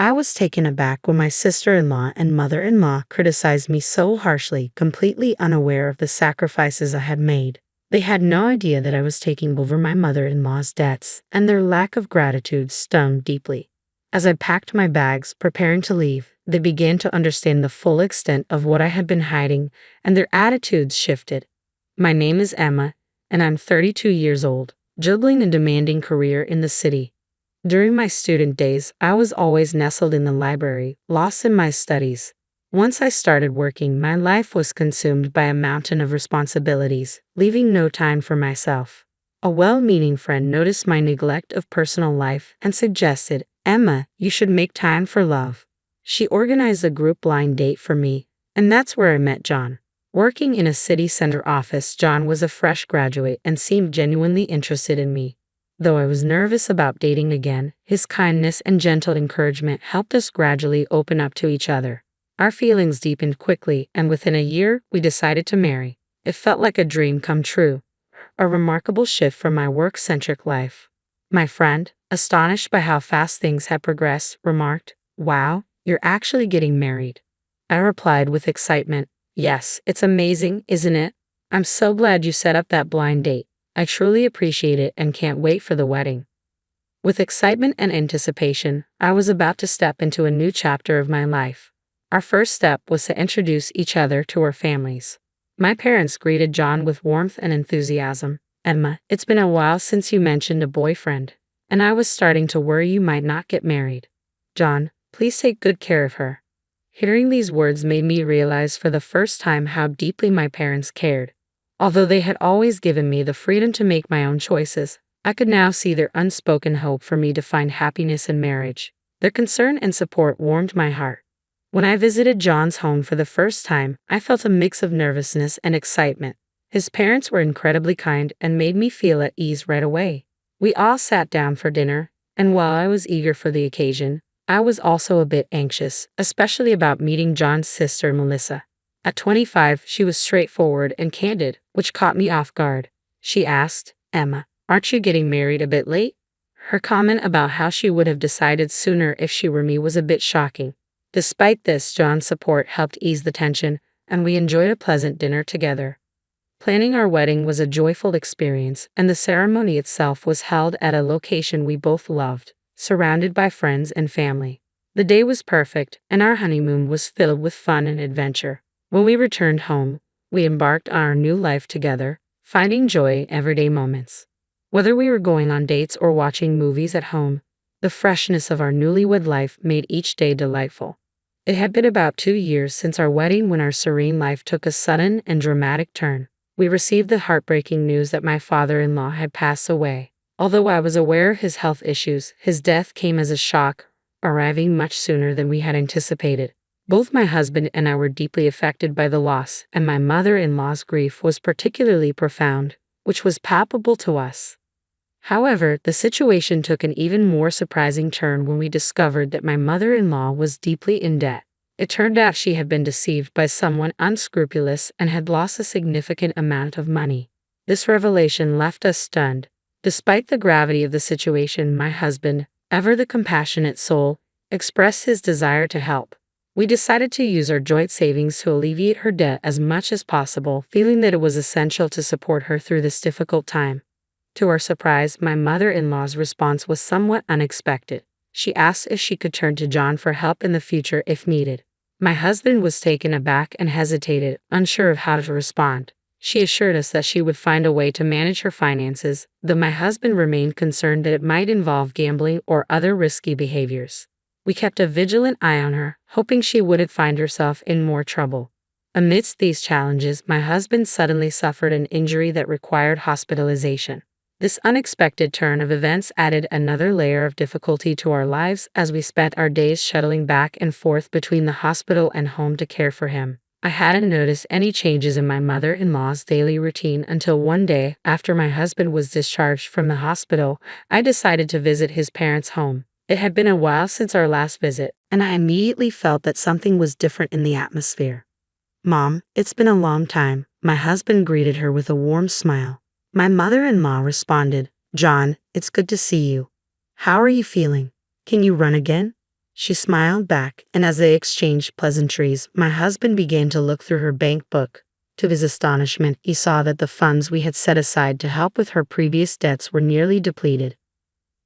I was taken aback when my sister-in-law and mother-in-law criticized me so harshly, completely unaware of the sacrifices I had made. They had no idea that I was taking over my mother-in-law's debts, and their lack of gratitude stung deeply. As I packed my bags, preparing to leave, they began to understand the full extent of what I had been hiding, and their attitudes shifted. My name is Emma, and I'm 32 years old, juggling a demanding career in the city. During my student days, I was always nestled in the library, lost in my studies. Once I started working, my life was consumed by a mountain of responsibilities, leaving no time for myself. A well-meaning friend noticed my neglect of personal life and suggested, "Emma, you should make time for love." She organized a group blind date for me, and that's where I met John. Working in a city center office, John was a fresh graduate and seemed genuinely interested in me. Though I was nervous about dating again, his kindness and gentle encouragement helped us gradually open up to each other. Our feelings deepened quickly, and within a year, we decided to marry. It felt like a dream come true, a remarkable shift from my work-centric life. My friend, astonished by how fast things had progressed, remarked, "Wow, you're actually getting married." I replied with excitement, "Yes, it's amazing, isn't it? I'm so glad you set up that blind date. I truly appreciate it and can't wait for the wedding." With excitement and anticipation, I was about to step into a new chapter of my life. Our first step was to introduce each other to our families. My parents greeted John with warmth and enthusiasm. "Emma, it's been a while since you mentioned a boyfriend, and I was starting to worry you might not get married. John, please take good care of her." Hearing these words made me realize for the first time how deeply my parents cared. Although they had always given me the freedom to make my own choices, I could now see their unspoken hope for me to find happiness in marriage. Their concern and support warmed my heart. When I visited John's home for the first time, I felt a mix of nervousness and excitement. His parents were incredibly kind and made me feel at ease right away. We all sat down for dinner, and while I was eager for the occasion, I was also a bit anxious, especially about meeting John's sister, Melissa. At 25, she was straightforward and candid, which caught me off guard. She asked, "Emma, aren't you getting married a bit late?" Her comment about how she would have decided sooner if she were me was a bit shocking. Despite this, John's support helped ease the tension, and we enjoyed a pleasant dinner together. Planning our wedding was a joyful experience, and the ceremony itself was held at a location we both loved, surrounded by friends and family. The day was perfect, and our honeymoon was filled with fun and adventure. When we returned home, we embarked on our new life together, finding joy in everyday moments. Whether we were going on dates or watching movies at home, the freshness of our newlywed life made each day delightful. It had been about 2 years since our wedding when our serene life took a sudden and dramatic turn. We received the heartbreaking news that my father-in-law had passed away. Although I was aware of his health issues, his death came as a shock, arriving much sooner than we had anticipated. Both my husband and I were deeply affected by the loss, and my mother-in-law's grief was particularly profound, which was palpable to us. However, the situation took an even more surprising turn when we discovered that my mother-in-law was deeply in debt. It turned out she had been deceived by someone unscrupulous and had lost a significant amount of money. This revelation left us stunned. Despite the gravity of the situation, my husband, ever the compassionate soul, expressed his desire to help. We decided to use our joint savings to alleviate her debt as much as possible, feeling that it was essential to support her through this difficult time. To our surprise, my mother-in-law's response was somewhat unexpected. She asked if she could turn to John for help in the future if needed. My husband was taken aback and hesitated, unsure of how to respond. She assured us that she would find a way to manage her finances, though my husband remained concerned that it might involve gambling or other risky behaviors. We kept a vigilant eye on her, hoping she wouldn't find herself in more trouble. Amidst these challenges, my husband suddenly suffered an injury that required hospitalization. This unexpected turn of events added another layer of difficulty to our lives as we spent our days shuttling back and forth between the hospital and home to care for him. I hadn't noticed any changes in my mother-in-law's daily routine until one day, after my husband was discharged from the hospital, I decided to visit his parents' home. It had been a while since our last visit, and I immediately felt that something was different in the atmosphere. "Mom, it's been a long time," my husband greeted her with a warm smile. My mother-in-law responded, "John, it's good to see you. How are you feeling? Can you run again?" She smiled back, and as they exchanged pleasantries, my husband began to look through her bank book. To his astonishment, he saw that the funds we had set aside to help with her previous debts were nearly depleted.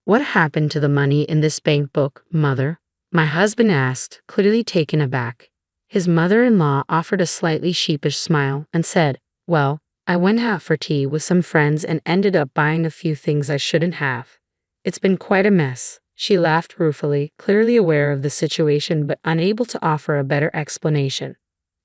"What happened to the money in this bank book, Mother?" my husband asked, clearly taken aback. His mother-in-law offered a slightly sheepish smile and said, "Well, I went out for tea with some friends and ended up buying a few things I shouldn't have. It's been quite a mess." She laughed ruefully, clearly aware of the situation but unable to offer a better explanation.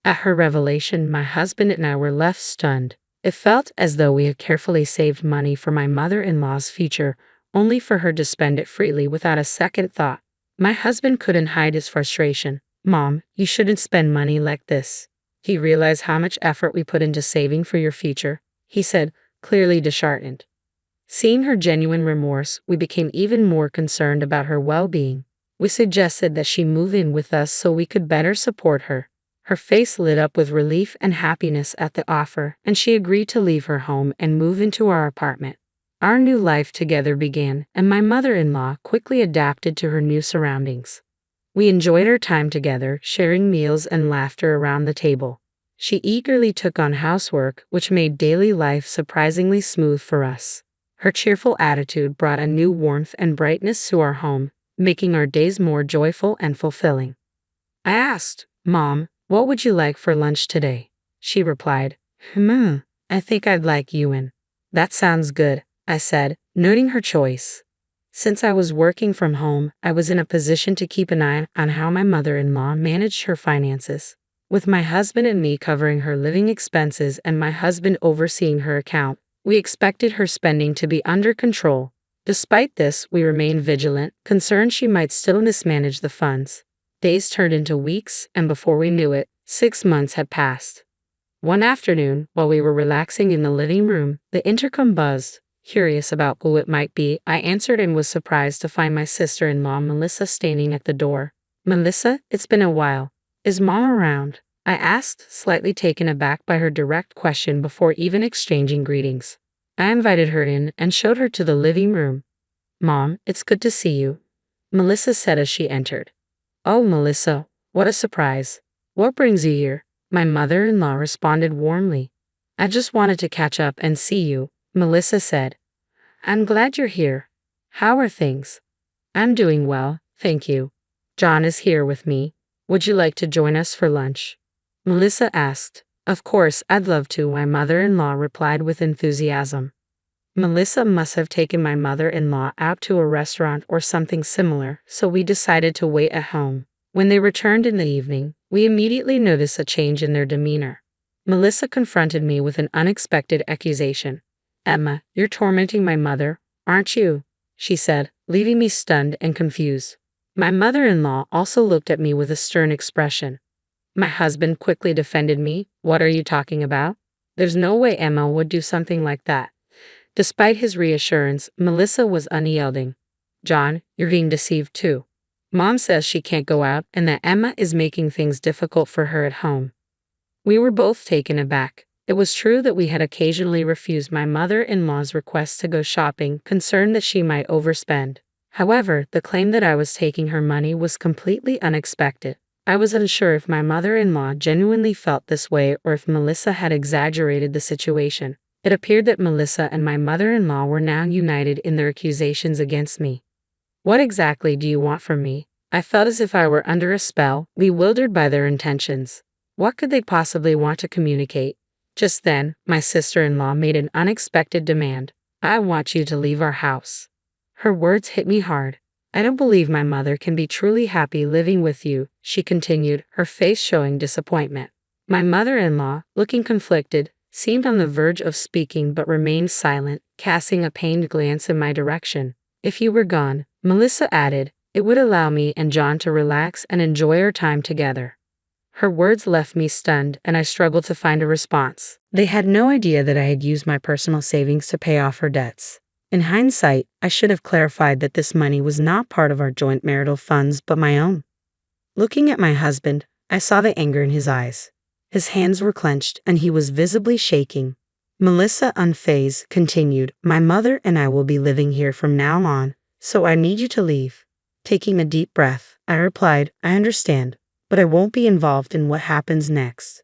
At her revelation, my husband and I were left stunned. It felt as though we had carefully saved money for my mother-in-law's future, only for her to spend it freely without a second thought. My husband couldn't hide his frustration. "Mom, you shouldn't spend money like this. Do you realize how much effort we put into saving for your future?" he said, clearly disheartened. Seeing her genuine remorse, we became even more concerned about her well-being. We suggested that she move in with us so we could better support her. Her face lit up with relief and happiness at the offer, and she agreed to leave her home and move into our apartment. Our new life together began, and my mother-in-law quickly adapted to her new surroundings. We enjoyed our time together, sharing meals and laughter around the table. She eagerly took on housework, which made daily life surprisingly smooth for us. Her cheerful attitude brought a new warmth and brightness to our home, making our days more joyful and fulfilling. I asked, "Mom, what would you like for lunch today?" She replied, I think I'd like yuan." "That sounds good," I said, noting her choice. Since I was working from home, I was in a position to keep an eye on how my mother-in-law managed her finances. With my husband and me covering her living expenses and my husband overseeing her account, we expected her spending to be under control. Despite this, we remained vigilant, concerned she might still mismanage the funds. Days turned into weeks, and before we knew it, 6 months had passed. One afternoon, while we were relaxing in the living room, the intercom buzzed. Curious about who it might be, I answered and was surprised to find my sister-in-law Melissa standing at the door. "Melissa, it's been a while. Is Mom around?" I asked, slightly taken aback by her direct question before even exchanging greetings. I invited her in and showed her to the living room. "Mom, it's good to see you," Melissa said as she entered. "Oh, Melissa, what a surprise. What brings you here?" my mother-in-law responded warmly. "I just wanted to catch up and see you," Melissa said. "I'm glad you're here. How are things?" "I'm doing well, thank you. John is here with me. Would you like to join us for lunch?" Melissa asked. "Of course, I'd love to," my mother-in-law replied with enthusiasm. Melissa must have taken my mother-in-law out to a restaurant or something similar, so we decided to wait at home. When they returned in the evening, we immediately noticed a change in their demeanor. Melissa confronted me with an unexpected accusation. "Emma, you're tormenting my mother, aren't you?" she said, leaving me stunned and confused. My mother-in-law also looked at me with a stern expression. My husband quickly defended me. "What are you talking about? There's no way Emma would do something like that." Despite his reassurance, Melissa was unyielding. "John, you're being deceived too. Mom says she can't go out and that Emma is making things difficult for her at home." We were both taken aback. It was true that we had occasionally refused my mother-in-law's request to go shopping, concerned that she might overspend. However, the claim that I was taking her money was completely unexpected. I was unsure if my mother-in-law genuinely felt this way or if Melissa had exaggerated the situation. It appeared that Melissa and my mother-in-law were now united in their accusations against me. "What exactly do you want from me?" I felt as if I were under a spell, bewildered by their intentions. What could they possibly want to communicate? Just then, my sister-in-law made an unexpected demand. "I want you to leave our house." Her words hit me hard. "I don't believe my mother can be truly happy living with you," she continued, her face showing disappointment. My mother-in-law, looking conflicted, seemed on the verge of speaking but remained silent, casting a pained glance in my direction. "If you were gone," Melissa added, "it would allow me and John to relax and enjoy our time together." Her words left me stunned, and I struggled to find a response. They had no idea that I had used my personal savings to pay off her debts. In hindsight, I should have clarified that this money was not part of our joint marital funds but my own. Looking at my husband, I saw the anger in his eyes. His hands were clenched, and he was visibly shaking. Melissa, unfazed, continued, "My mother and I will be living here from now on, so I need you to leave." Taking a deep breath, I replied, I understand, but I won't be involved in what happens next.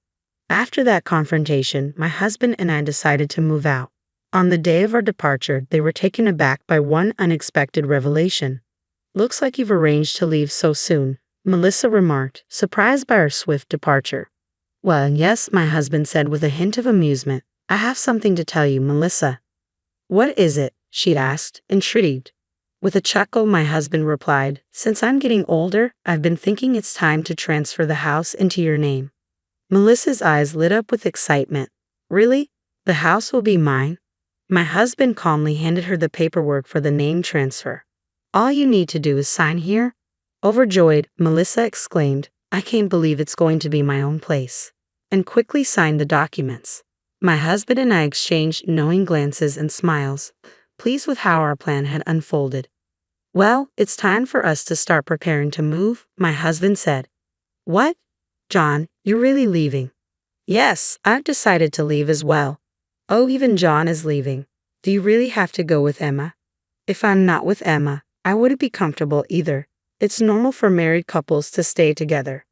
After that confrontation, my husband and I decided to move out. On the day of our departure, they were taken aback by one unexpected revelation. Looks like you've arranged to leave so soon, Melissa remarked, surprised by our swift departure. Well, yes, my husband said with a hint of amusement. I have something to tell you, Melissa. What is it? She asked, intrigued. With a chuckle, my husband replied, since I'm getting older, I've been thinking it's time to transfer the house into your name. Melissa's eyes lit up with excitement. Really? The house will be mine? My husband calmly handed her the paperwork for the name transfer. All you need to do is sign here. Overjoyed, Melissa exclaimed, I can't believe it's going to be my own place, and quickly signed the documents. My husband and I exchanged knowing glances and smiles, pleased with how our plan had unfolded. Well, it's time for us to start preparing to move, my husband said. What? John, you're really leaving? Yes, I've decided to leave as well. Oh, even John is leaving. Do you really have to go with Emma? If I'm not with Emma, I wouldn't be comfortable either. It's normal for married couples to stay together.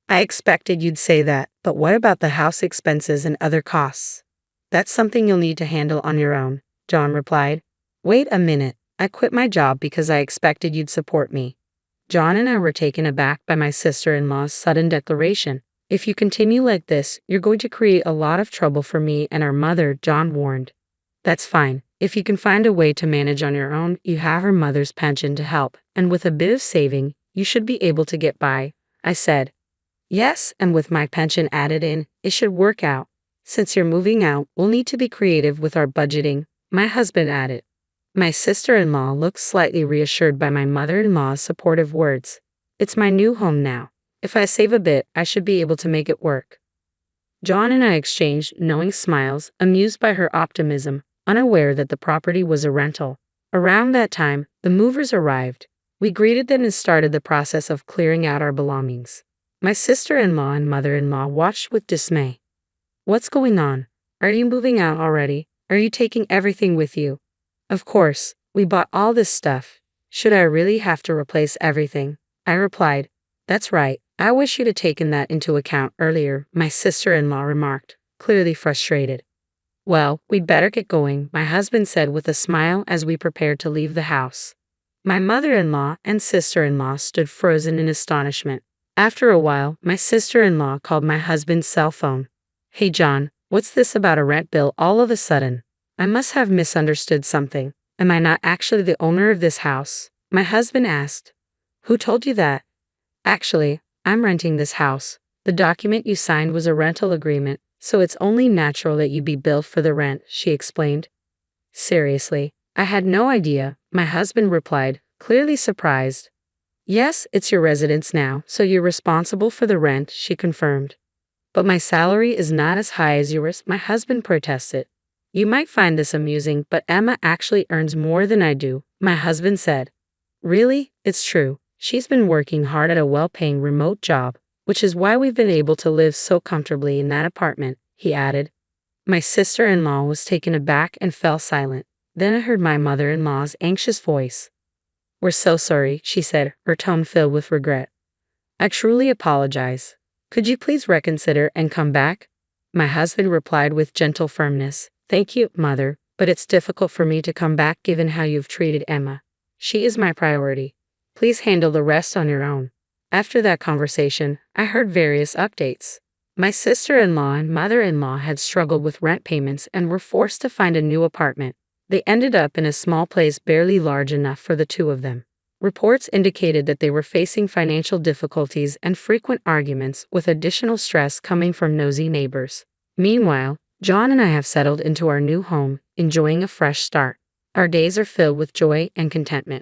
I expected you'd say that, but what about the house expenses and other costs? That's something you'll need to handle on your own, John replied. Wait a minute, I quit my job because I expected you'd support me. John and I were taken aback by my sister-in-law's sudden declaration. If you continue like this, you're going to create a lot of trouble for me and our mother, John warned. That's fine. If you can find a way to manage on your own, you have her mother's pension to help, and with a bit of saving, you should be able to get by, I said. Yes, and with my pension added in, it should work out. Since you're moving out, we'll need to be creative with our budgeting, my husband added. My sister-in-law looked slightly reassured by my mother-in-law's supportive words. It's my new home now. If I save a bit, I should be able to make it work. John and I exchanged knowing smiles, amused by her optimism, unaware that the property was a rental. Around that time, the movers arrived. We greeted them and started the process of clearing out our belongings. My sister-in-law and mother-in-law watched with dismay. What's going on? Are you moving out already? Are you taking everything with you? Of course, we bought all this stuff. Should I really have to replace everything? I replied. That's right. I wish you'd have taken that into account earlier, my sister-in-law remarked, clearly frustrated. Well, we'd better get going, my husband said with a smile as we prepared to leave the house. My mother-in-law and sister-in-law stood frozen in astonishment. After a while, my sister-in-law called my husband's cell phone. Hey John, what's this about a rent bill all of a sudden? I must have misunderstood something. Am I not actually the owner of this house? My husband asked. Who told you that? Actually, I'm renting this house. The document you signed was a rental agreement, so it's only natural that you be billed for the rent, she explained. Seriously, I had no idea, my husband replied, clearly surprised. Yes, it's your residence now, so you're responsible for the rent, she confirmed. But my salary is not as high as yours, my husband protested. You might find this amusing, but Emma actually earns more than I do, my husband said. Really? It's true. She's been working hard at a well-paying remote job, which is why we've been able to live so comfortably in that apartment, he added. My sister-in-law was taken aback and fell silent. Then I heard my mother-in-law's anxious voice. We're so sorry, she said, her tone filled with regret. I truly apologize. Could you please reconsider and come back? My husband replied with gentle firmness. Thank you, mother, but it's difficult for me to come back given how you've treated Emma. She is my priority. Please handle the rest on your own. After that conversation, I heard various updates. My sister-in-law and mother-in-law had struggled with rent payments and were forced to find a new apartment. They ended up in a small place barely large enough for the two of them. Reports indicated that they were facing financial difficulties and frequent arguments, with additional stress coming from nosy neighbors. Meanwhile, John and I have settled into our new home, enjoying a fresh start. Our days are filled with joy and contentment.